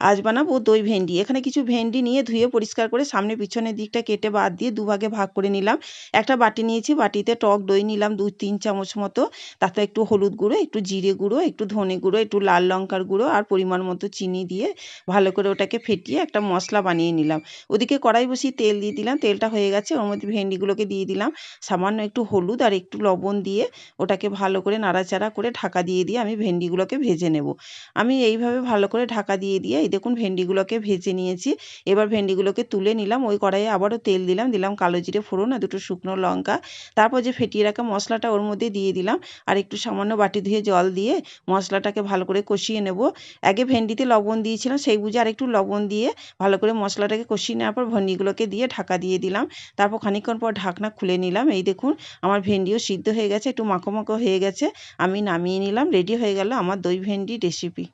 আজ বানাবো দই ভেন্ডি। এখানে কিছু ভেন্ডি নিয়ে ধুয়ে পরিষ্কার করে সামনে পিছনের দিকটা কেটে বাদ দিয়ে দুভাগে ভাগ করে নিলাম। একটা বাটি নিয়েছি, বাটিতে টক দই নিলাম 2-3 চামচ মতো। তাতে একটু হলুদ গুঁড়ো, একটু জিরে গুঁড়ো, একটু ধনে গুঁড়ো, একটু লাল লঙ্কার গুঁড়ো আর পরিমাণ মতো চিনি দিয়ে ভালো করে ওটাকে ফেটিয়ে একটা মশলা বানিয়ে নিলাম। ওদিকে কড়াই বসিয়ে তেল দিয়ে দিলাম, তেলটা হয়ে গেছে, ওর মধ্যে ভেন্ডিগুলোকে দিয়ে দিলাম। সামান্য একটু হলুদ আর একটু লবণ দিয়ে ওটাকে ভালো করে নাড়াচাড়া করে ঢাকা দিয়ে আমি ভেন্ডিগুলোকে ভেজে নেব। আমি এইভাবে ভালো করে ঢাকা দিয়ে এই দেখুন ভেন্ডিগুলোকে ভেজে নিয়েছি। এবার ভেন্ডিগুলোকে তুলে নিলাম। ওই কড়াইয়ে আবারও তেল দিলাম কালো জিরে ফোড়ন আর দুটো শুকনো লঙ্কা। তারপর যে ফেটিয়ে রাখা মশলাটা ওর মধ্যে দিয়ে দিলাম আর একটু সামান্য বাটি ধুয়ে জল দিয়ে মশলাটাকে ভালো করে কষিয়ে নেব। আগে ভেন্ডিতে লবণ দিয়েছিলাম, সেই বুঝে আর একটু লবণ দিয়ে ভালো করে মশলাটাকে কষিয়ে নেওয়ার পর ভেন্ডিগুলোকে দিয়ে ঢাকা দিয়ে দিলাম। তারপর খানিকক্ষণ পর ঢাকনা খুলে নিলাম। এই দেখুন আমার ভেন্ডিও সিদ্ধ হয়ে গেছে, একটু মাখো মাখো হয়ে গেছে। আমি নামিয়ে নিলাম। রেডি হয়ে গেল আমার দই ভেন্ডি রেসিপি।